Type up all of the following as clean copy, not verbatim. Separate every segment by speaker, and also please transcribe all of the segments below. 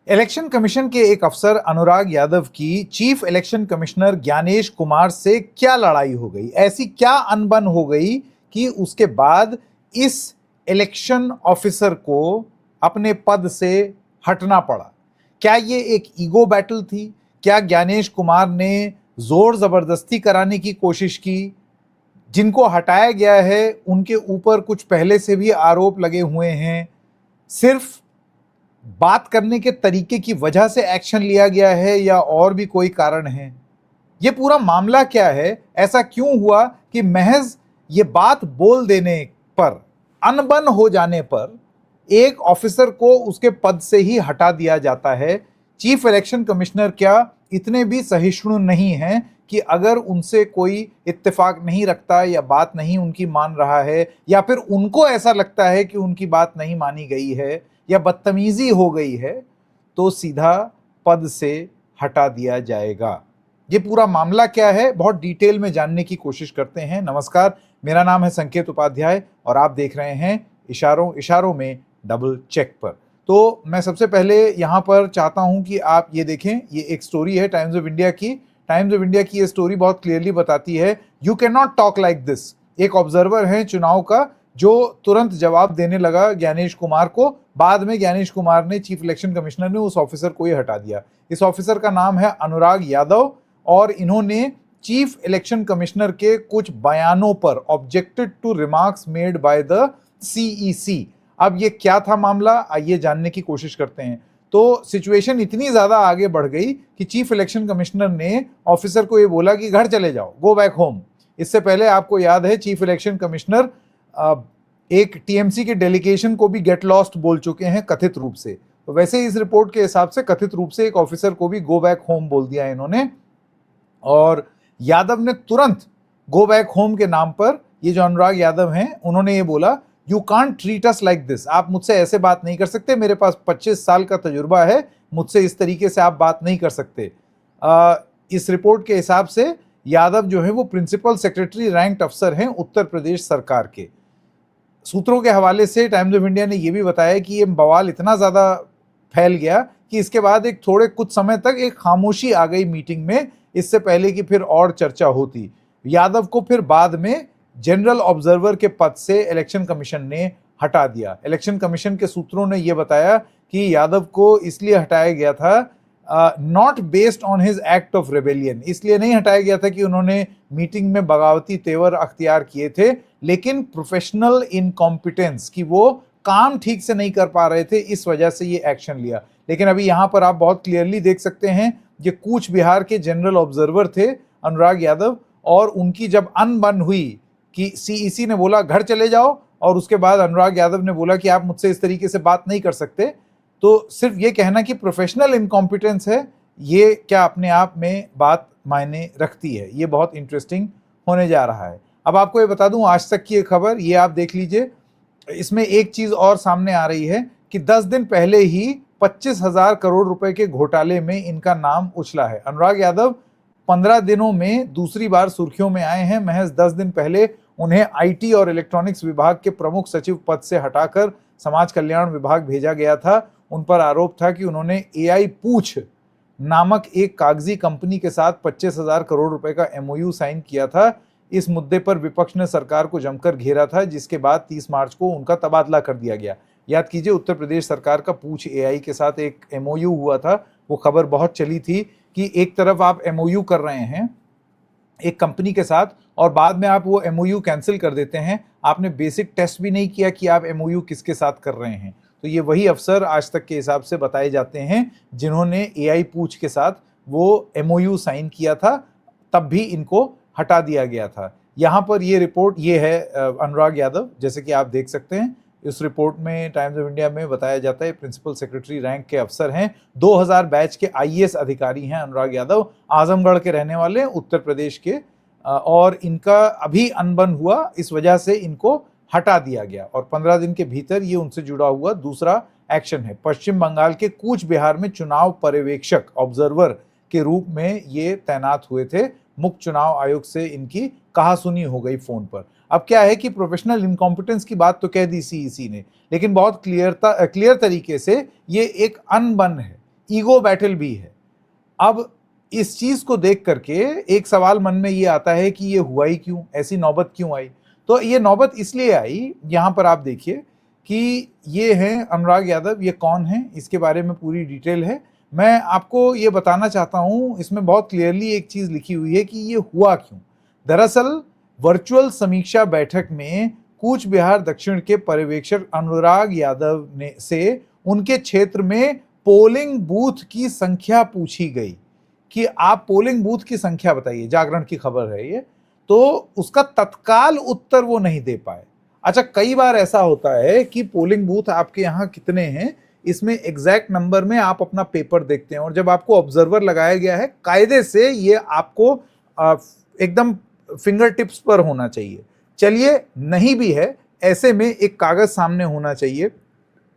Speaker 1: Election commission के एक अफसर अनुराग यादव की chief election commissioner Gyanesh Kumar से क्या लड़ाई हो गई, ऐसी क्या अनबन हो गई कि उसके बाद इस इलेक्शन ऑफिसर को अपने पद से हटना पड़ा। क्या ये एक ईगो बैटल थी? क्या ज्ञानेश कुमार ने जोर जबरदस्ती कराने की कोशिश की? जिनको हटाया गया है उनके ऊपर कुछ पहले से भी आरोप लगे हुए हैं, सिर्फ बात करने के तरीके की वजह से एक्शन लिया गया है या और भी कोई कारण है? ये पूरा मामला क्या है? ऐसा क्यों हुआ कि महज ये बात बोल देने पर, अनबन हो जाने पर एक ऑफिसर को उसके पद से ही हटा दिया जाता है? चीफ इलेक्शन कमिश्नर क्या इतने भी सहिष्णु नहीं हैं कि अगर उनसे कोई इत्तेफाक नहीं रखता या बात नहीं उनकी मान रहा है, या फिर उनको ऐसा लगता है कि उनकी बात नहीं मानी गई है या बदतमीजी हो गई है, तो सीधा पद से हटा दिया जाएगा? ये पूरा मामला क्या है, बहुत डिटेल में जानने की कोशिश करते हैं। नमस्कार, मेरा नाम है संकेत उपाध्याय और आप देख रहे हैं इशारों इशारों में डबल चेक पर। तो मैं सबसे पहले यहाँ पर चाहता हूँ कि आप ये देखें, ये एक स्टोरी है टाइम्स ऑफ इंडिया की। टाइम्स ऑफ इंडिया की ये स्टोरी बहुत क्लियरली बताती है, you can not talk like this. एक ऑब्जर्वर है चुनाव का जो तुरंत जवाब देने लगा ज्ञानेश कुमार को। बाद में ज्ञानेश कुमार ने, चीफ इलेक्शन कमिश्नर ने, उस ऑफिसर को ही हटा दिया। इस ऑफिसर का नाम है अनुराग यादव और इन्होंने चीफ इलेक्शन कमिश्नर के कुछ बयानों पर objected to remarks made by the CEC. अब ये क्या था मामला, आइए जानने की कोशिश करते हैं। तो सिचुएशन इतनी ज्यादा आगे बढ़ गई कि चीफ इलेक्शन कमिश्नर ने ऑफिसर को ये बोला कि घर चले जाओ, गो बैक होम। इससे पहले आपको याद है चीफ इलेक्शन कमिश्नर एक टीएमसी के डेलीगेशन को भी गेट लॉस्ट बोल चुके हैं कथित रूप से। तो वैसे ही इस रिपोर्ट के हिसाब से कथित रूप से एक ऑफिसर को भी गो बैक होम बोल दिया इन्होंने, और यादव ने तुरंत गो बैक होम के नाम पर, ये जो अनुराग यादव हैं, उन्होंने ये बोला, you can't treat us like this. आप मुझसे ऐसे बात नहीं कर सकते, मेरे पास 25 साल का तजुर्बा है, मुझसे इस तरीके से आप बात नहीं कर सकते। इस रिपोर्ट के हिसाब से यादव जो है वो प्रिंसिपल सेक्रेटरी रैंक्ड अफसर हैं उत्तर प्रदेश सरकार के। सूत्रों के हवाले से टाइम्स ऑफ इंडिया ने यह भी बताया कि ये बवाल इतना ज्यादा फैल गया कि इसके बाद एक थोड़े कुछ समय तक एक खामोशी आ गई मीटिंग में, इससे पहले कि फिर और चर्चा होती। यादव को फिर बाद में जनरल ऑब्जर्वर के पद से इलेक्शन कमीशन ने हटा दिया। इलेक्शन कमीशन के सूत्रों ने यह बताया कि यादव को इसलिए हटाया गया था, not based on his act of rebellion. इसलिए नहीं हटाया गया था कि उन्होंने मीटिंग में बगावती तेवर अख्तियार किए थे, लेकिन प्रोफेशनल इनकॉम्पिटेंस, कि वो काम ठीक से नहीं कर पा रहे थे, इस वजह से ये एक्शन लिया। लेकिन अभी यहाँ पर आप बहुत क्लियरली देख सकते हैं, ये कूच बिहार के जनरल ऑब्जर्वर थे अनुराग यादव, और उनकी जब अनबन हुई कि सीईसी ने बोला घर चले जाओ, और उसके बाद अनुराग यादव ने बोला कि आप मुझसे इस तरीके से बात नहीं कर सकते, तो सिर्फ ये कहना कि प्रोफेशनल इनकॉम्पिटेंस है, ये क्या अपने आप में बात मायने रखती है? ये बहुत इंटरेस्टिंग होने जा रहा है। अब आपको ये बता दूं, आज तक की एक खबर, ये आप देख लीजिए। इसमें एक चीज और सामने आ रही है कि 10 दिन पहले ही 25,000 करोड़ रुपए के घोटाले में इनका नाम उछला है। अनुराग यादव 15 दिनों में दूसरी बार सुर्खियों में आए हैं। महज 10 दिन पहले उन्हें आईटी और इलेक्ट्रॉनिक्स विभाग के प्रमुख सचिव पद से हटाकर समाज कल्याण विभाग भेजा गया था। उन पर आरोप था कि उन्होंने एआई पूछ नामक एक कागजी कंपनी के साथ 25,000 करोड़ रुपए का एमओयू साइन किया था। इस मुद्दे पर विपक्ष ने सरकार को जमकर घेरा था, जिसके बाद 30 मार्च को उनका तबादला कर दिया गया। याद कीजिए, उत्तर प्रदेश सरकार का पूछ एआई के साथ एक एमओयू हुआ था। वो खबर बहुत चली थी कि एक तरफ आप एमओयू कर रहे हैं एक कंपनी के साथ और बाद में आप वो एमओयू कैंसिल कर देते हैं। आपने बेसिक टेस्ट भी नहीं किया कि आप एमओयू किसके साथ कर रहे हैं। तो ये वही अफसर आज तक के हिसाब से बताए जाते हैं जिन्होंने एआई पूछ के साथ वो एमओयू साइन किया था, तब भी इनको हटा दिया गया था। यहाँ पर ये रिपोर्ट, ये है अनुराग यादव, जैसे कि आप देख सकते हैं। इस रिपोर्ट में टाइम्स ऑफ इंडिया में बताया जाता है प्रिंसिपल सेक्रेटरी रैंक के अफसर हैं, 2000 बैच के आईएएस अधिकारी हैं अनुराग यादव, आजमगढ़ के रहने वाले, उत्तर प्रदेश के, और इनका अभी अनबन हुआ, इस वजह से इनको हटा दिया गया और 15 दिन के भीतर ये उनसे जुड़ा हुआ दूसरा एक्शन है। पश्चिम बंगाल के कूच बिहार में चुनाव पर्यवेक्षक ऑब्जर्वर के रूप में ये तैनात हुए थे। मुख्य चुनाव आयोग से इनकी कहासुनी हो गई फोन पर। अब क्या है कि प्रोफेशनल इनकॉम्पिटेंस की बात तो कह दी सीईसी ने, लेकिन बहुत क्लियर तरीके से ये एक अनबन है ईगो बैटल भी है। अब इस चीज को देख करके एक सवाल मन में ये आता है कि ये हुआ ही क्यों, ऐसी नौबत क्यों आई? तो ये नौबत इसलिए आई, यहां पर आप देखिए कि ये हैं अनुराग यादव, ये कौन है, इसके बारे में पूरी डिटेल है। मैं आपको ये बताना चाहता हूं, इसमें बहुत क्लियरली एक चीज लिखी हुई है कि ये हुआ क्यों। दरअसल वर्चुअल समीक्षा बैठक में कूच बिहार दक्षिण के पर्यवेक्षक अनुराग यादव ने से उनके क्षेत्र में पोलिंग बूथ की संख्या पूछी गई कि आप पोलिंग बूथ की संख्या बताइए, जागरण की खबर है ये। तो उसका तत्काल उत्तर वो नहीं दे पाए। अच्छा, कई बार ऐसा होता है कि पोलिंग बूथ आपके यहाँ कितने हैं, इसमें एग्जैक्ट नंबर में आप अपना पेपर देखते हैं, और जब आपको ऑब्जर्वर लगाया गया है, कायदे से ये आपको एकदम फिंगर टिप्स पर होना चाहिए। चलिए, नहीं भी है, ऐसे में एक कागज सामने होना चाहिए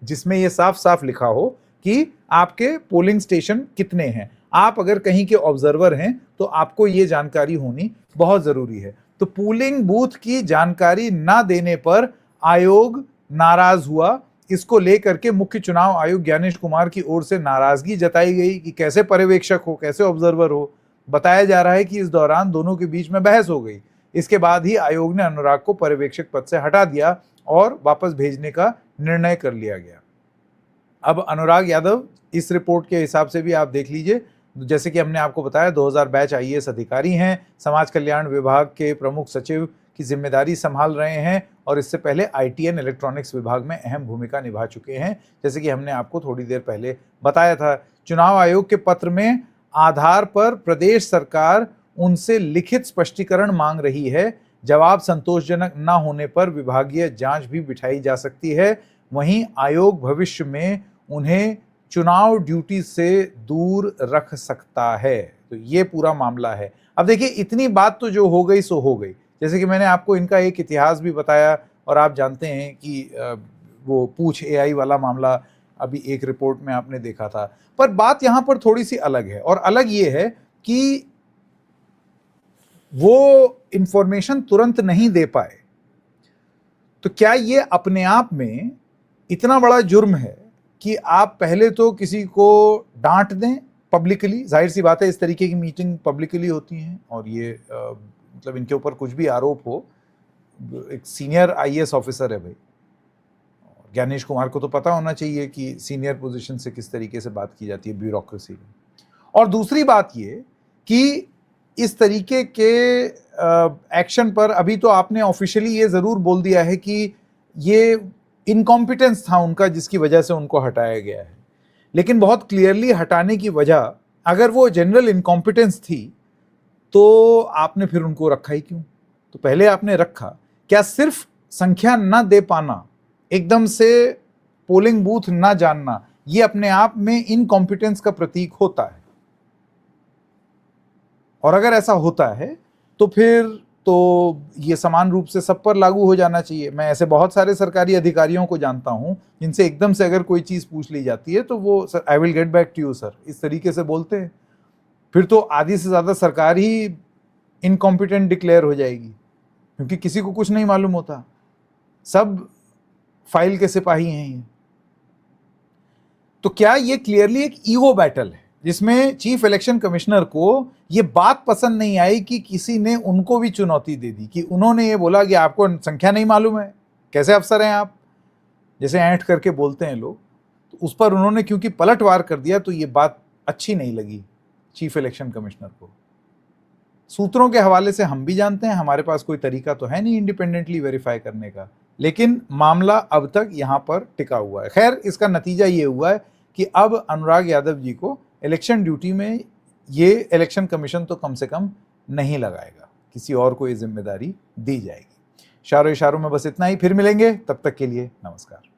Speaker 1: जिसमें ये साफ साफ लिखा हो कि आपके पोलिंग स्टेशन कितने हैं। आप अगर कहीं के ऑब्जर्वर हैं तो आपको ये जानकारी होनी बहुत जरूरी है। तो पोलिंग बूथ की जानकारी ना देने पर आयोग नाराज हुआ। इसको लेकर के मुख्य चुनाव आयुक्त ज्ञानेश कुमार की ओर से नाराजगी जताई गई कि कैसे पर्यवेक्षक हो, कैसे ऑब्जर्वर हो। बताया जा रहा है कि इस दौरान दोनों के बीच में बहस हो गई। इसके बाद ही आयोग ने अनुराग को पर्यवेक्षक पद से हटा दिया और वापस भेजने का निर्णय कर लिया गया। अब अनुराग यादव, इस रिपोर्ट के हिसाब से भी आप देख लीजिए, जैसे कि हमने आपको बताया 2000 बैच आईएएस अधिकारी हैं, समाज कल्याण विभाग के प्रमुख सचिव की जिम्मेदारी संभाल रहे हैं और इससे पहले आईटी एंड इलेक्ट्रॉनिक्स विभाग में अहम भूमिका निभा चुके हैं, जैसे कि हमने आपको थोड़ी देर पहले बताया था। चुनाव आयोग के पत्र में आधार पर प्रदेश सरकार उनसे लिखित स्पष्टीकरण मांग रही है। जवाब संतोषजनक न होने पर विभागीय जांच भी बिठाई जा सकती है। वहीं आयोग भविष्य में उन्हें चुनाव ड्यूटी से दूर रख सकता है। तो ये पूरा मामला है। अब देखिए, इतनी बात तो जो हो गई सो हो गई। जैसे कि मैंने आपको इनका एक इतिहास भी बताया, और आप जानते हैं कि वो पूछ एआई वाला मामला अभी एक रिपोर्ट में आपने देखा था। पर बात यहां पर थोड़ी सी अलग है, और अलग ये है कि वो इंफॉर्मेशन तुरंत नहीं दे पाए। तो क्या ये अपने आप में इतना बड़ा जुर्म है कि आप पहले तो किसी को डांट दें पब्लिकली? जाहिर सी बात है, इस तरीके की मीटिंग पब्लिकली होती हैं, और ये मतलब इनके ऊपर कुछ भी आरोप हो, एक सीनियर आईएएस ऑफिसर है भाई, ज्ञानेश कुमार को तो पता होना चाहिए कि सीनियर पोजीशन से किस तरीके से बात की जाती है ब्यूरोक्रेसी में। और दूसरी बात ये कि इस तरीके के एक्शन पर अभी तो आपने ऑफिशियली ये जरूर बोल दिया है कि ये इनकॉम्पिटेंस था उनका, जिसकी वजह से उनको हटाया गया है। लेकिन बहुत क्लियरली हटाने की वजह, अगर वो जनरल इनकॉम्पिटेंस थी तो आपने फिर उनको रखा ही क्यों? तो पहले आपने रखा, क्या सिर्फ संख्या ना दे पाना, एकदम से पोलिंग बूथ ना जानना, ये अपने आप में इनकॉम्पिटेंस का प्रतीक होता है? और अगर ऐसा होता है तो फिर तो ये समान रूप से सब पर लागू हो जाना चाहिए। मैं ऐसे बहुत सारे सरकारी अधिकारियों को जानता हूं जिनसे एकदम से अगर कोई चीज पूछ ली जाती है तो वो, sir I will get back to you sir, इस तरीके से बोलते हैं। फिर तो आधी से ज्यादा सरकार ही इनकॉम्पिटेंट डिक्लेयर हो जाएगी, क्योंकि किसी को कुछ नहीं मालूम होता, सब फाइल के सिपाही हैं ये। तो क्या ये क्लियरली एक ईगो बैटल है, जिसमें चीफ इलेक्शन कमिश्नर को ये बात पसंद नहीं आई कि किसी ने उनको भी चुनौती दे दी, कि उन्होंने ये बोला कि आपको संख्या नहीं मालूम है, कैसे अफसर हैं आप, जैसे ऐंठ करके बोलते हैं लोग। तो उस पर उन्होंने क्योंकि पलटवार कर दिया, तो ये बात अच्छी नहीं लगी चीफ इलेक्शन कमिश्नर को। सूत्रों के हवाले से हम भी जानते हैं, हमारे पास कोई तरीका तो है नहीं इंडिपेंडेंटली वेरीफाई करने का, लेकिन मामला अब तक यहां पर टिका हुआ है। खैर, इसका नतीजा ये हुआ है कि अब अनुराग यादव जी को इलेक्शन ड्यूटी में ये इलेक्शन कमीशन तो कम से कम नहीं लगाएगा, किसी और को ये जिम्मेदारी दी जाएगी। इशारों इशारों में बस इतना ही। फिर मिलेंगे, तब तक के लिए नमस्कार।